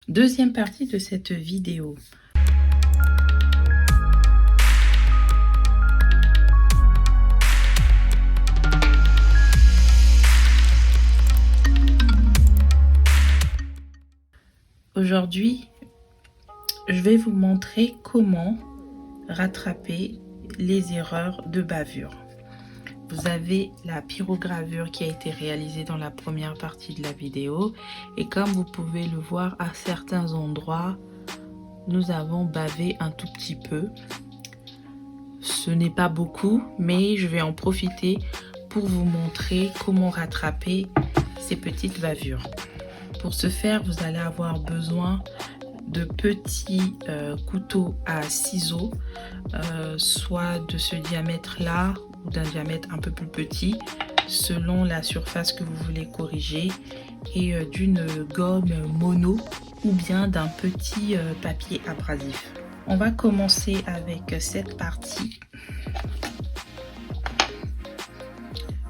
Deuxième partie de cette vidéo. Aujourd'hui, je vais vous montrer comment rattraper les erreurs de bavure. Vous avez la pyrogravure qui a été réalisée dans la première partie de la vidéo et comme vous pouvez le voir à certains endroits, nous avons bavé un tout petit peu. Ce n'est pas beaucoup, mais je vais en profiter pour vous montrer comment rattraper ces petites bavures. Pour ce faire, vous allez avoir besoin de petits couteaux à ciseaux, soit de ce diamètre-là ou d'un diamètre un peu plus petit, selon la surface que vous voulez corriger, et d'une gomme mono ou bien d'un petit papier abrasif. On va commencer avec cette partie.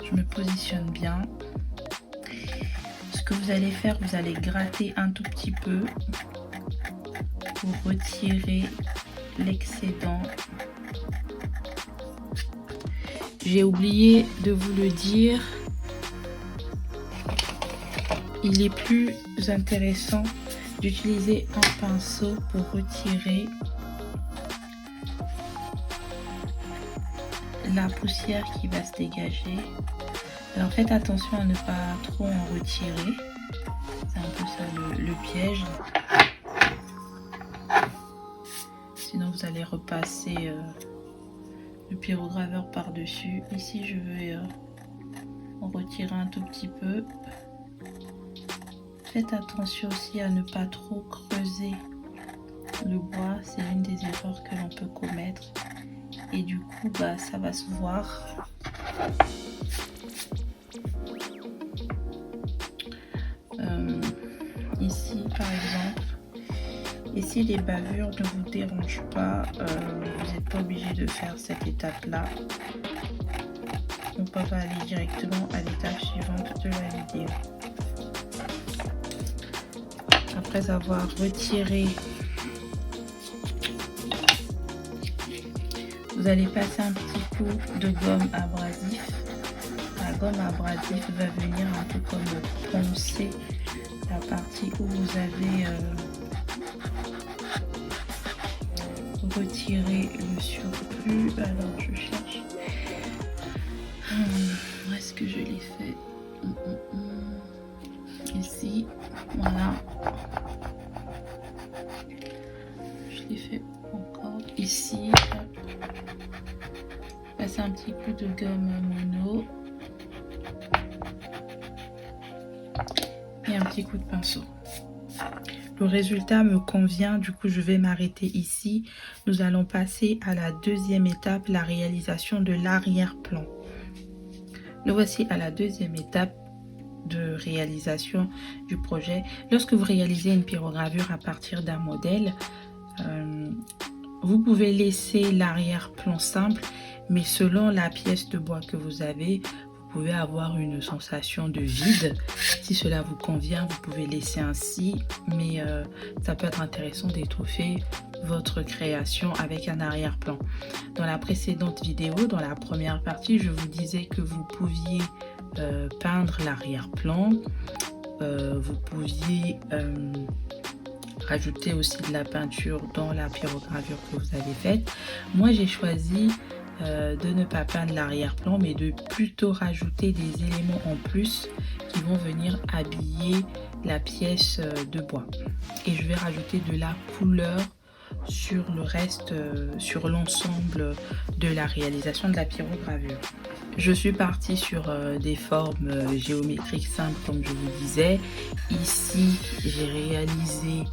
Je me positionne bien. Ce que vous allez faire, vous allez gratter un tout petit peu pour retirer l'excédent. J'ai oublié de vous le dire, il est plus intéressant d'utiliser un pinceau pour retirer la poussière qui va se dégager. Alors faites attention à ne pas trop en retirer, c'est un peu ça le piège. Sinon vous allez repasser le pyrograveur par-dessus. Ici je vais en retirer un tout petit peu. Faites attention aussi à ne pas trop creuser le bois, c'est une des erreurs que l'on peut commettre et du coup ça va se voir. Ici par exemple, et si les bavures ne vous dérangent pas, vous n'êtes pas obligé de faire cette étape là. On peut aller directement à l'étape suivante de la vidéo. Après avoir retiré, vous allez passer un petit coup de gomme abrasif. La gomme abrasif va venir un peu comme poncer la partie où vous avez retiré le surplus. Alors je cherche. Où est-ce que je l'ai fait? Ici, voilà. Je l'ai fait encore ici. Passer un petit coup de gomme mono et un petit coup de pinceau. Le résultat me convient, du coup je vais m'arrêter ici. Nous allons passer à la deuxième étape, la réalisation de l'arrière-plan. Nous voici à la deuxième étape de réalisation du projet. Lorsque vous réalisez une pyrogravure à partir d'un modèle, vous pouvez laisser l'arrière-plan simple, mais selon la pièce de bois que vous avez, vous pouvez avoir une sensation de vide. Si cela vous convient, vous pouvez laisser ainsi, mais ça peut être intéressant d'étoffer votre création avec un arrière-plan. Dans la précédente vidéo, dans la première partie, je vous disais que vous pouviez peindre l'arrière-plan, vous pouviez rajouter aussi de la peinture dans la pyrogravure que vous avez faite. Moi j'ai choisi de ne pas peindre l'arrière-plan, mais de plutôt rajouter des éléments en plus qui vont venir habiller la pièce de bois. Et je vais rajouter de la couleur sur le reste, sur l'ensemble de la réalisation de la pyrogravure. Je suis partie sur des formes géométriques simples comme je vous disais. Ici j'ai réalisé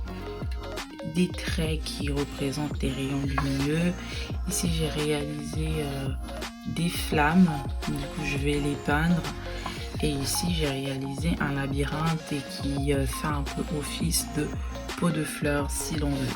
des traits qui représentent des rayons lumineux. Ici j'ai réalisé des flammes, du coup je vais les peindre. Et ici j'ai réalisé un labyrinthe et qui fait un peu office de pot de fleurs si l'on veut.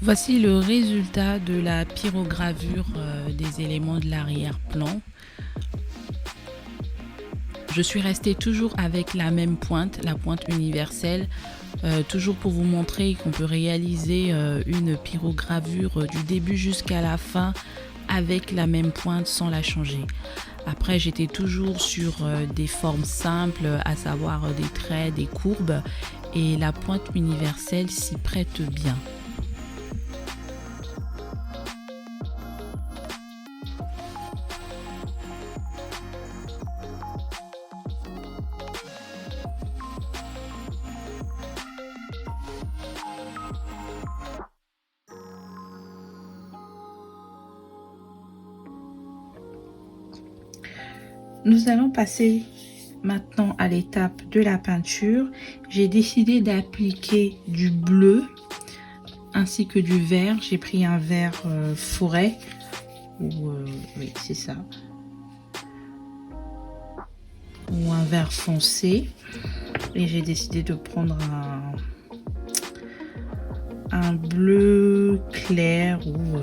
Voici le résultat de la pyrogravure des éléments de l'arrière-plan. Je suis restée toujours avec la même pointe, la pointe universelle, toujours pour vous montrer qu'on peut réaliser une pyrogravure du début jusqu'à la fin avec la même pointe sans la changer. Après, j'étais toujours sur des formes simples, à savoir des traits, des courbes, et la pointe universelle s'y prête bien. Nous allons passer maintenant à l'étape de la peinture. J'ai décidé d'appliquer du bleu ainsi que du vert. J'ai pris un vert forêt, oui c'est ça, ou un vert foncé, et j'ai décidé de prendre un bleu clair ou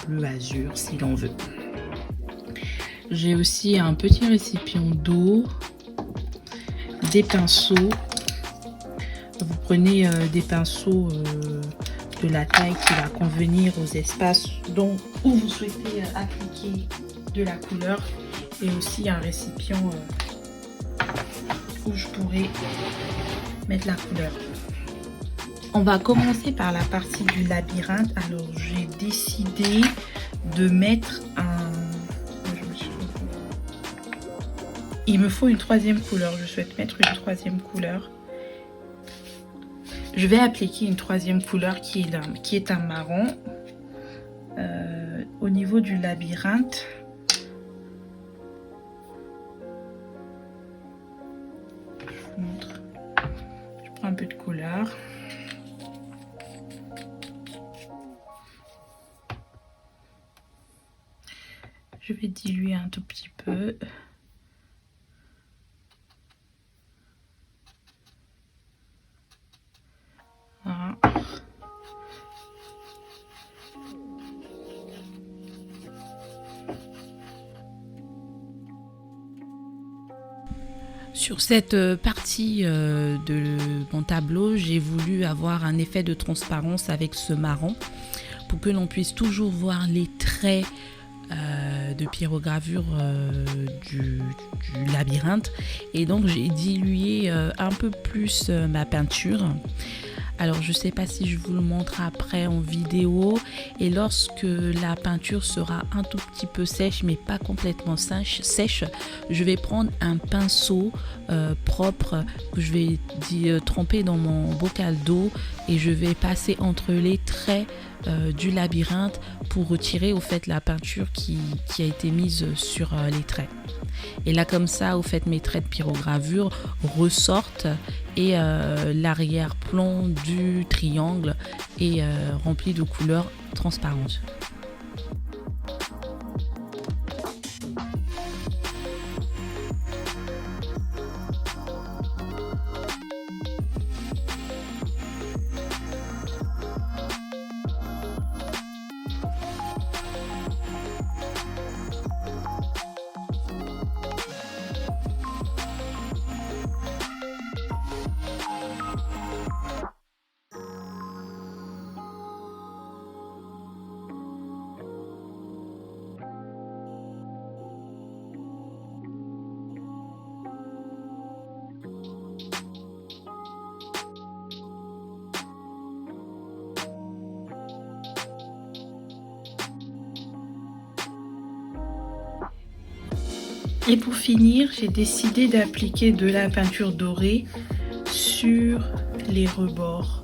bleu azur si l'on veut. J'ai aussi un petit récipient d'eau, des pinceaux. Vous prenez des pinceaux de la taille qui va convenir aux espaces où vous souhaitez appliquer de la couleur, et aussi un récipient où je pourrais mettre la couleur. On va commencer par la partie du labyrinthe. Alors j'ai décidé de mettre il me faut une troisième couleur. Je souhaite mettre une troisième couleur. Je vais appliquer une troisième couleur qui est un marron. Au niveau du labyrinthe, je vous montre. Je prends un peu de couleur. Je vais diluer un tout petit peu. Voilà. Sur cette partie de mon tableau, j'ai voulu avoir un effet de transparence avec ce marron pour que l'on puisse toujours voir les traits de pyrogravure du labyrinthe, et donc j'ai dilué un peu plus ma peinture. Alors je sais pas si je vous le montre après en vidéo, et lorsque la peinture sera un tout petit peu sèche mais pas complètement sèche, je vais prendre un pinceau propre que je vais tremper dans mon bocal d'eau, et je vais passer entre les traits du labyrinthe pour retirer au fait la peinture qui a été mise sur les traits. Et là comme ça, au fait, mes traits de pyrogravure ressortent, et l'arrière-plan du triangle est rempli de couleurs transparentes. Et pour finir, j'ai décidé d'appliquer de la peinture dorée sur les rebords.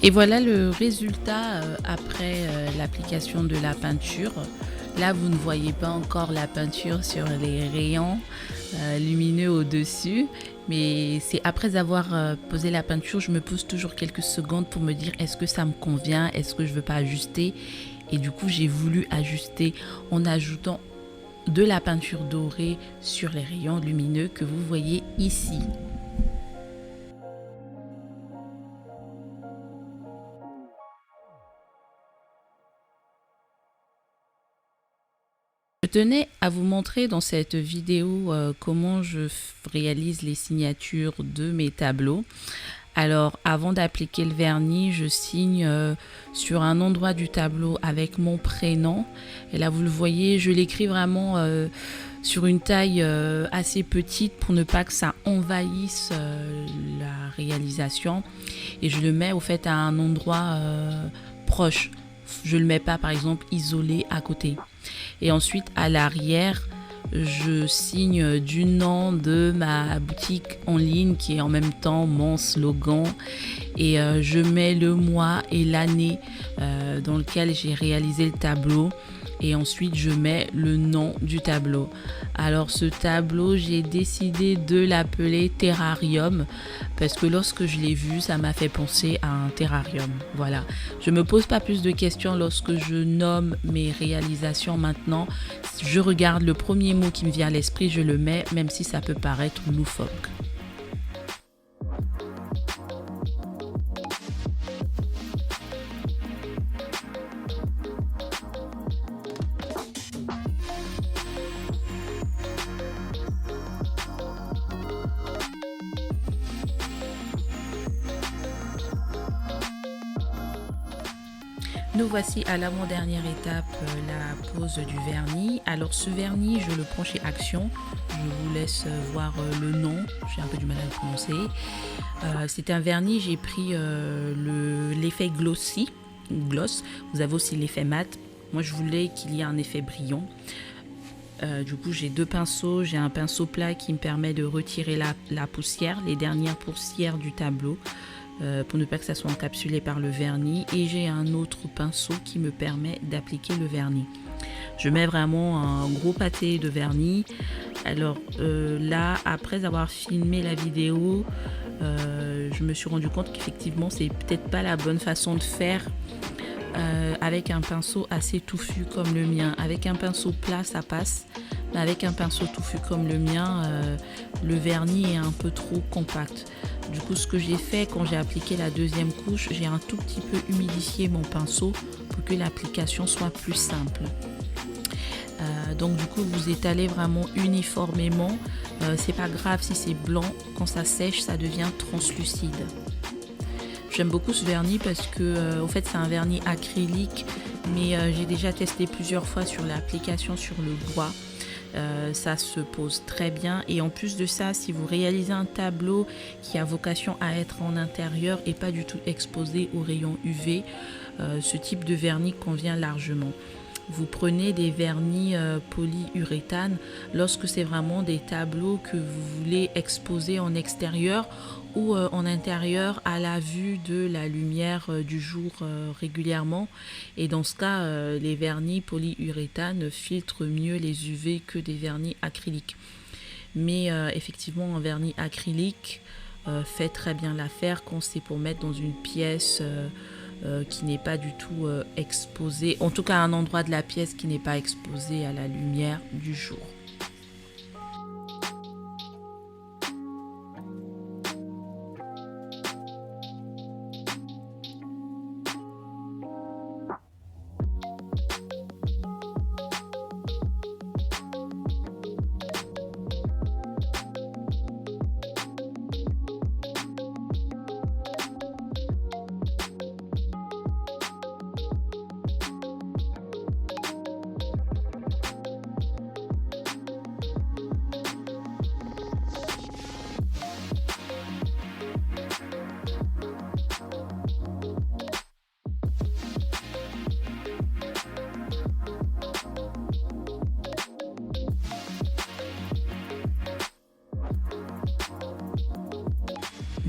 Et voilà le résultat après l'application de la peinture. Là, vous ne voyez pas encore la peinture sur les rayons lumineux au-dessus. Mais c'est après avoir posé la peinture, je me pose toujours quelques secondes pour me dire est-ce que ça me convient, est-ce que je ne veux pas ajuster. Et du coup, j'ai voulu ajuster en ajoutant de la peinture dorée sur les rayons lumineux que vous voyez ici. Je tenais à vous montrer dans cette vidéo comment je réalise les signatures de mes tableaux. Alors, avant d'appliquer le vernis, je signe sur un endroit du tableau avec mon prénom. Et là, vous le voyez, je l'écris vraiment sur une taille assez petite pour ne pas que ça envahisse la réalisation. Et je le mets au fait à un endroit proche. Je ne le mets pas, par exemple, isolé à côté. Et ensuite, à l'arrière, je signe du nom de ma boutique en ligne qui est en même temps mon slogan. Et je mets le mois et l'année dans lequel j'ai réalisé le tableau. Et ensuite, je mets le nom du tableau. Alors, ce tableau, j'ai décidé de l'appeler Terrarium parce que lorsque je l'ai vu, ça m'a fait penser à un terrarium. Voilà. Je ne me pose pas plus de questions lorsque je nomme mes réalisations maintenant. Je regarde le premier mot qui me vient à l'esprit, je le mets, même si ça peut paraître loufoque. Nous voici à l'avant-dernière étape, la pose du vernis. Alors ce vernis, je le prends chez Action. Je vous laisse voir le nom, j'ai un peu du mal à le prononcer. C'est un vernis, j'ai pris l'effet gloss. Vous avez aussi l'effet mat. Moi je voulais qu'il y ait un effet brillant. Du coup j'ai deux pinceaux, j'ai un pinceau plat qui me permet de retirer la poussière, les dernières poussières du tableau. Pour ne pas que ça soit encapsulé par le vernis, et j'ai un autre pinceau qui me permet d'appliquer le vernis. Je mets vraiment un gros pâté de vernis. Alors là, après avoir filmé la vidéo, je me suis rendu compte qu'effectivement c'est peut-être pas la bonne façon de faire avec un pinceau assez touffu comme le mien. Avec un pinceau plat ça passe, mais avec un pinceau touffu comme le mien, le vernis est un peu trop compact. Du coup, ce que j'ai fait quand j'ai appliqué la deuxième couche, j'ai un tout petit peu humidifié mon pinceau pour que l'application soit plus simple. Donc du coup, vous étalez vraiment uniformément. C'est pas grave si c'est blanc, quand ça sèche, ça devient translucide. J'aime beaucoup ce vernis parce que en fait, c'est un vernis acrylique, mais j'ai déjà testé plusieurs fois sur l'application sur le bois. Ça se pose très bien, et en plus de ça, si vous réalisez un tableau qui a vocation à être en intérieur et pas du tout exposé aux rayons UV, ce type de vernis convient largement. Vous prenez des vernis polyuréthane lorsque c'est vraiment des tableaux que vous voulez exposer en extérieur ou en intérieur à la vue de la lumière du jour régulièrement. Et dans ce cas, les vernis polyuréthane filtrent mieux les UV que des vernis acryliques. Mais effectivement, un vernis acrylique fait très bien l'affaire quand c'est pour mettre dans une pièce qui n'est pas du tout exposée, en tout cas un endroit de la pièce qui n'est pas exposé à la lumière du jour.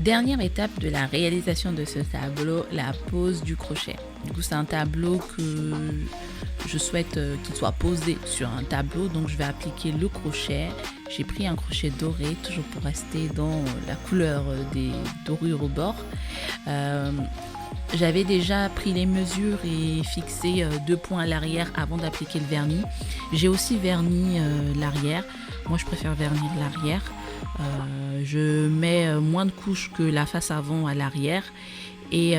Dernière étape de la réalisation de ce tableau, la pose du crochet. Du coup, c'est un tableau que je souhaite qu'il soit posé sur un tableau, donc je vais appliquer le crochet. J'ai pris un crochet doré, toujours pour rester dans la couleur des dorures au bord. J'avais déjà pris les mesures et fixé 2 points à l'arrière avant d'appliquer le vernis. J'ai aussi verni l'arrière. Moi, je préfère vernir l'arrière. Je mets moins de couches que la face avant à l'arrière et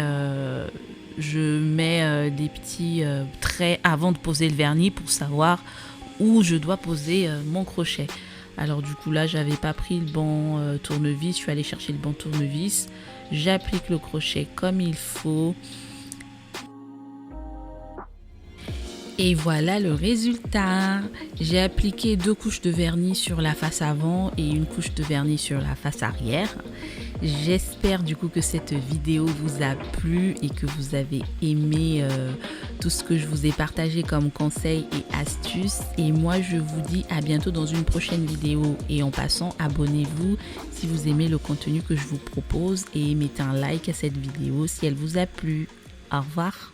je mets des petits traits avant de poser le vernis pour savoir où je dois poser mon crochet. Alors du coup là, j'avais pas pris le banc tournevis, je suis allée chercher le banc tournevis. J'applique le crochet comme il faut. Et voilà le résultat. J'ai appliqué 2 couches de vernis sur la face avant et une couche de vernis sur la face arrière. J'espère du coup que cette vidéo vous a plu et que vous avez aimé tout ce que je vous ai partagé comme conseils et astuces. Et moi je vous dis à bientôt dans une prochaine vidéo. Et en passant, abonnez-vous si vous aimez le contenu que je vous propose et mettez un like à cette vidéo si elle vous a plu. Au revoir.